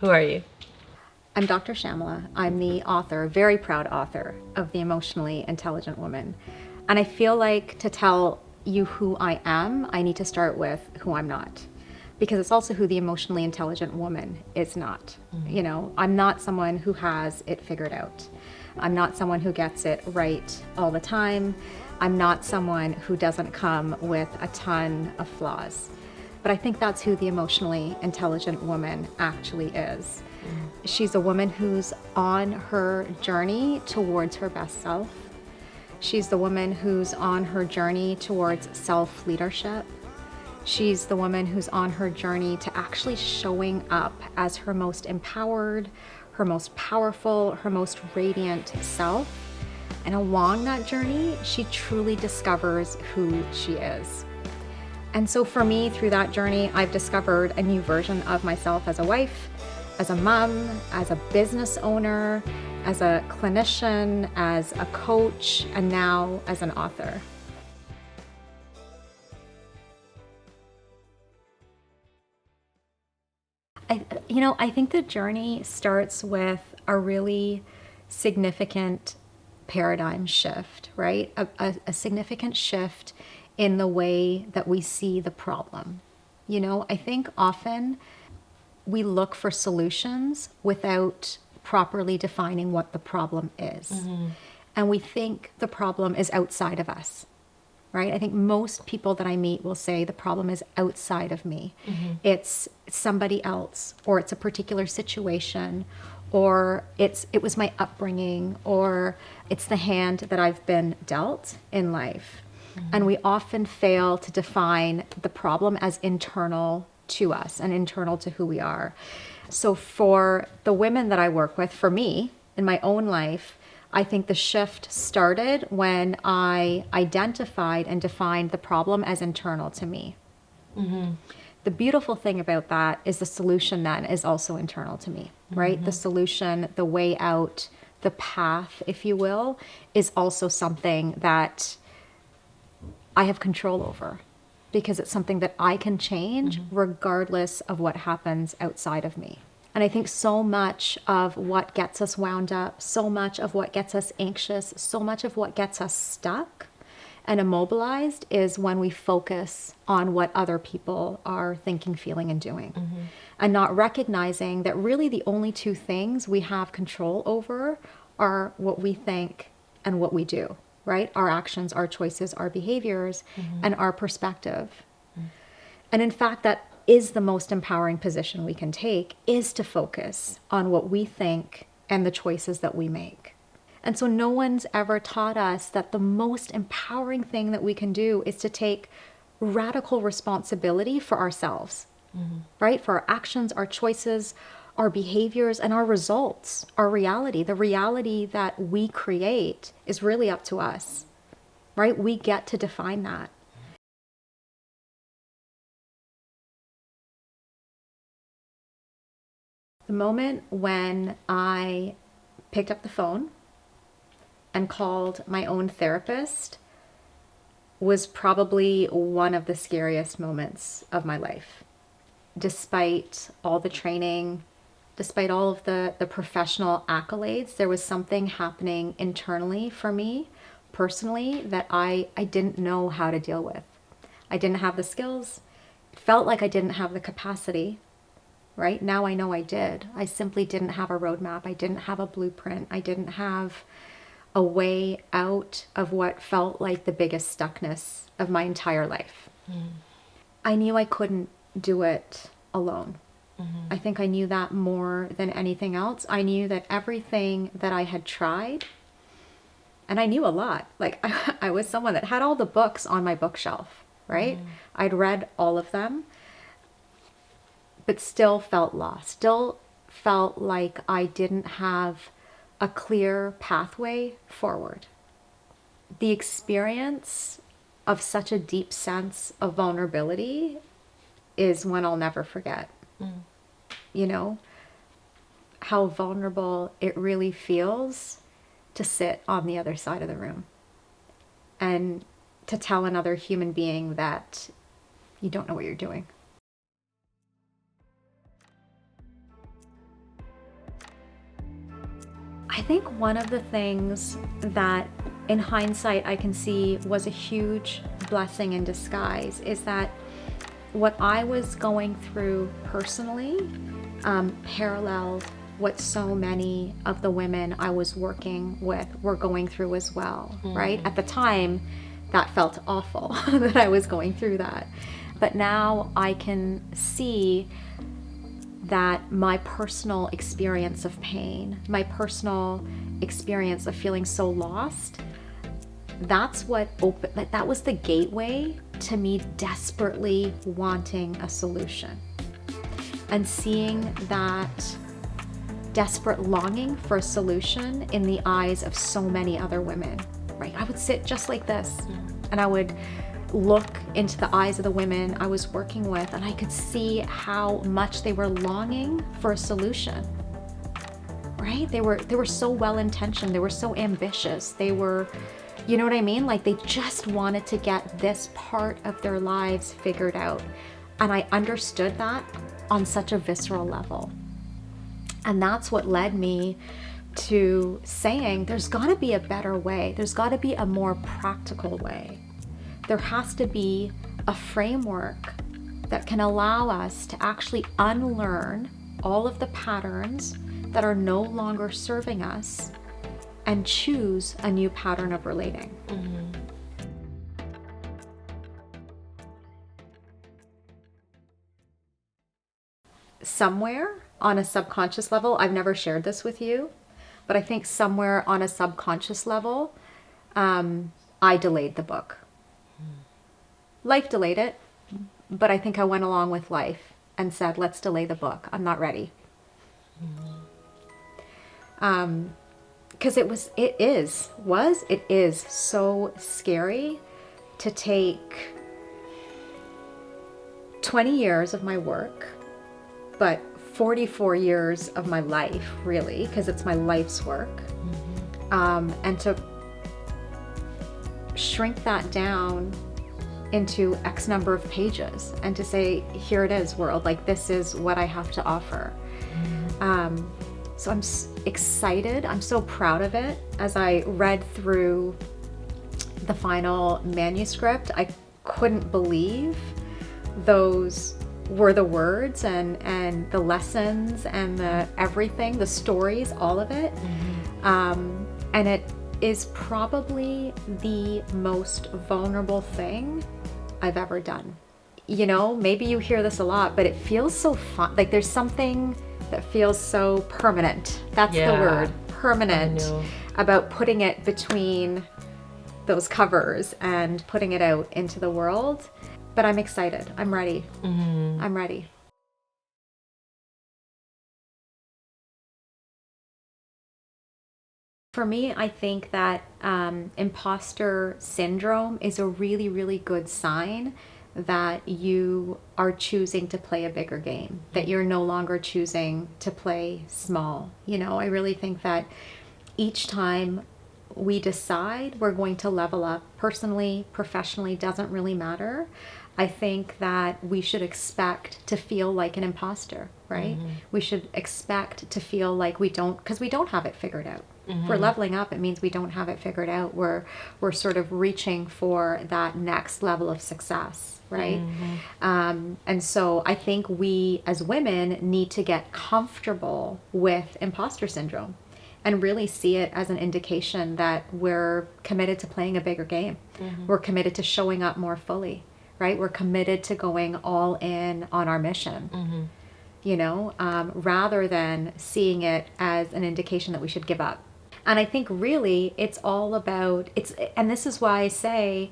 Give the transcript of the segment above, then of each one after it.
Who are you? I'm Dr. Shyamala. I'm the author, very proud author, of The Emotionally Intelligent Woman. And I feel like to tell you who I am, I need to start with who I'm not. Because it's also who the emotionally intelligent woman is not. You know, I'm not someone who has it figured out. I'm not someone who gets it right all the time. I'm not someone who doesn't come with a ton of flaws. But I think that's who the emotionally intelligent woman actually is. She's a woman who's on her journey towards her best self. She's the woman who's on her journey towards self-leadership. She's the woman who's on her journey to actually showing up as her most empowered, her most powerful, her most radiant self. And along that journey, she truly discovers who she is. And so for me, through that journey, I've discovered a new version of myself as a wife, as a mom, as a business owner, as a clinician, as a coach, and now as an author. I think the journey starts with a really significant paradigm shift, right? A significant shift in the way that we see the problem. I think often we look for solutions without properly defining what the problem is. And we think the problem is outside of us, right? I think most people that I meet will say the problem is outside of me. It's somebody else, or it's a particular situation, or it was my upbringing, or it's the hand that I've been dealt in life. And we often fail to define the problem as internal to us and internal to who we are. So for the women that I work with, for me, in my own life, I think the shift started when I identified and defined the problem as internal to me. The beautiful thing about that is the solution then is also internal to me, right? The solution, the way out, the path, if you will, is also something that I have control over, because it's something that I can change regardless of what happens outside of me. And I think so much of what gets us wound up, so much of what gets us anxious, so much of what gets us stuck and immobilized is when we focus on what other people are thinking, feeling, and doing. And not recognizing that really the only two things we have control over are what we think and what we do, right? Our actions, our choices, our behaviors, and our perspective. And in fact, that is the most empowering position we can take, is to focus on what we think and the choices that we make. And so no one's ever taught us that the most empowering thing that we can do is to take radical responsibility for ourselves, right? For our actions, our choices, our behaviors, and our results, our reality. The reality that we create is really up to us, right? We get to define that. The moment when I picked up the phone and called my own therapist was probably one of the scariest moments of my life. Despite all the training, despite all of the professional accolades, there was something happening internally for me, personally, that I didn't know how to deal with. I didn't have the skills. It felt like I didn't have the capacity. Right? Now I know I did. I simply didn't have a roadmap. I didn't have a blueprint. I didn't have a way out of what felt like the biggest stuckness of my entire life. I knew I couldn't do it alone. I think I knew that more than anything else. I knew that everything that I had tried, and I knew a lot. Like I was someone that had all the books on my bookshelf, right? I'd read all of them, but still felt lost, still felt like I didn't have a clear pathway forward. The experience of such a deep sense of vulnerability is one I'll never forget. You know, how vulnerable it really feels to sit on the other side of the room and to tell another human being that you don't know what you're doing. I think one of the things that in hindsight I can see was a huge blessing in disguise is that what I was going through personally paralleled what so many of the women I was working with were going through as well, right? At the time, that felt awful that I was going through that. But now I can see that my personal experience of pain, my personal experience of feeling so lost, that was the gateway to me desperately wanting a solution. And seeing that desperate longing for a solution in the eyes of so many other women, right? I would sit just like this and I would look into the eyes of the women I was working with, and I could see how much they were longing for a solution, right? They were so well-intentioned, they were so ambitious, they were, you know what I mean? Like they just wanted to get this part of their lives figured out. And I understood that on such a visceral level. And that's what led me to saying there's got to be a better way. There's got to be a more practical way. There has to be a framework that can allow us to actually unlearn all of the patterns that are no longer serving us and choose a new pattern of relating. Somewhere on a subconscious level, I've never shared this with you, but I think somewhere on a subconscious level, I delayed the book. Life delayed it, but I think I went along with life and said, let's delay the book. I'm not ready. Because it is so scary to take 20 years of my work, but 44 years of my life, really, because it's my life's work, and to shrink that down into X number of pages and to say, here it is, world, like this is what I have to offer. So I'm excited, I'm so proud of it. As I read through the final manuscript, I couldn't believe those were the words and the lessons and the everything, the stories, all of it. And it is probably the most vulnerable thing I've ever done. You know, maybe you hear this a lot, but it feels so fun. Like there's something that feels so permanent. That's the word, permanent, about putting it between those covers and putting it out into the world. But I'm excited. I'm ready. I'm ready. For me, I think that imposter syndrome is a really, really good sign that you are choosing to play a bigger game, that you're no longer choosing to play small. You know, I really think that each time we decide we're going to level up personally, professionally, doesn't really matter. I think that we should expect to feel like an imposter, right? We should expect to feel like we don't, because we don't have it figured out. If we're leveling up, it means we don't have it figured out. We're sort of reaching for that next level of success, right? And so I think we as women need to get comfortable with imposter syndrome and really see it as an indication that we're committed to playing a bigger game. We're committed to showing up more fully, right? We're committed to going all in on our mission, you know, rather than seeing it as an indication that we should give up. And I think really it's all about, and this is why I say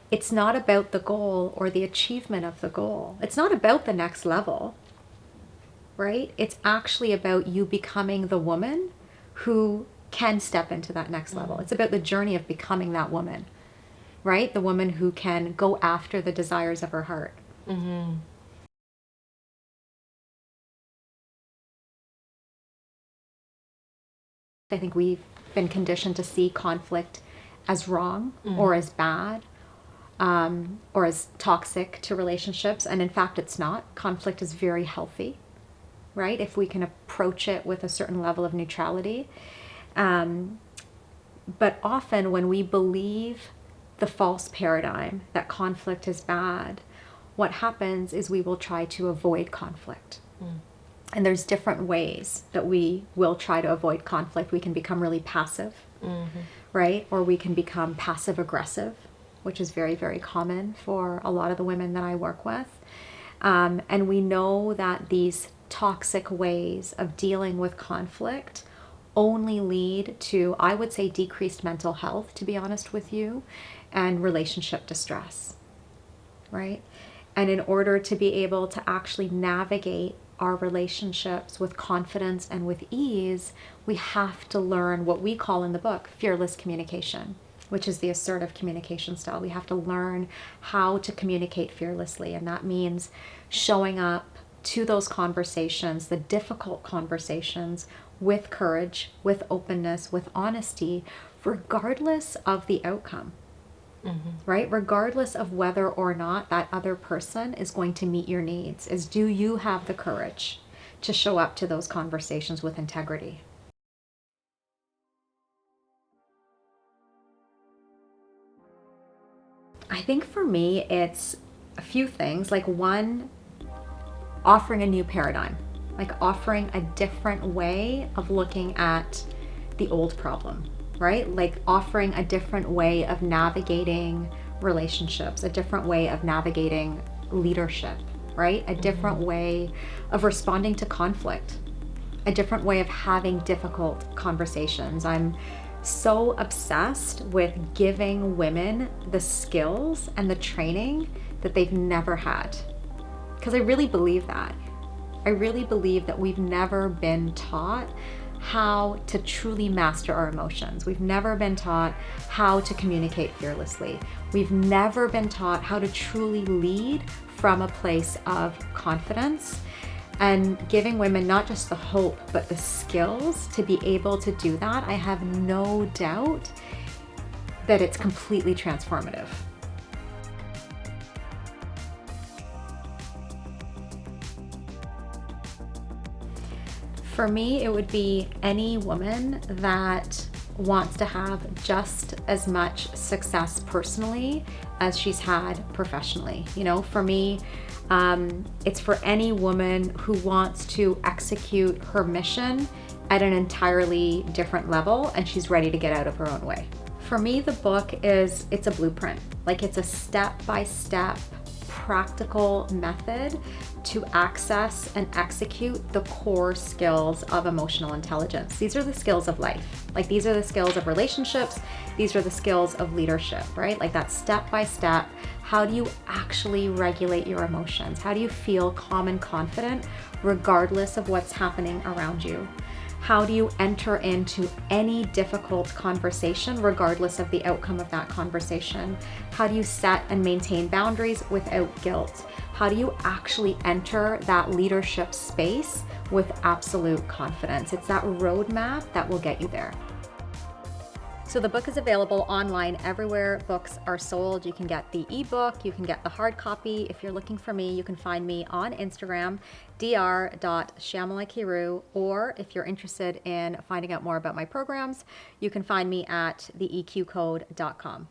it's not about the goal or the achievement of the goal. It's not about the next level, right? It's actually about you becoming the woman who can step into that next level. It's about the journey of becoming that woman, right? The woman who can go after the desires of her heart. I think we've been conditioned to see conflict as wrong or as bad or as toxic to relationships. And in fact, it's not. Conflict is very healthy, right? If we can approach it with a certain level of neutrality. But often when we believe the false paradigm that conflict is bad, what happens is we will try to avoid conflict. And there's different ways that we will try to avoid conflict. We can become really passive, right? Or we can become passive aggressive, which is very, very common for a lot of the women that I work with. And we know that these toxic ways of dealing with conflict only lead to, I would say, decreased mental health, to be honest with you, and relationship distress, right? And in order to be able to actually navigate our relationships with confidence and with ease, we have to learn what we call in the book fearless communication, which is the assertive communication style. We have to learn how to communicate fearlessly. And that means showing up to those conversations, the difficult conversations, with courage, with openness, with honesty, regardless of the outcome. Right? Regardless of whether or not that other person is going to meet your needs, is do you have the courage to show up to those conversations with integrity? I think for me, it's a few things. Like one, offering a new paradigm, like offering a different way of looking at the old problem, right? Like offering a different way of navigating relationships, a different way of navigating leadership, right? A different way of responding to conflict, a different way of having difficult conversations. I'm so obsessed with giving women the skills and the training that they've never had. Because I really believe that. I really believe that we've never been taught how to truly master our emotions. We've never been taught how to communicate fearlessly. We've never been taught how to truly lead from a place of confidence, and giving women not just the hope, but the skills to be able to do that. I have no doubt that it's completely transformative. For me, it would be any woman that wants to have just as much success personally as she's had professionally. You know, for me, it's for any woman who wants to execute her mission at an entirely different level and she's ready to get out of her own way. For me, the book it's a blueprint. Like it's a step-by-step practical method to access and execute the core skills of emotional intelligence. These are the skills of life. Like these are the skills of relationships. These are the skills of leadership, right? Like that step by step. How do you actually regulate your emotions? How do you feel calm and confident regardless of what's happening around you? How do you enter into any difficult conversation regardless of the outcome of that conversation? How do you set and maintain boundaries without guilt? How do you actually enter that leadership space with absolute confidence? It's that roadmap that will get you there. So the book is available online everywhere books are sold. You can get the ebook, you can get the hard copy. If you're looking for me, you can find me on Instagram, dr.shyamalakiru, or if you're interested in finding out more about my programs, you can find me at theeqcode.com.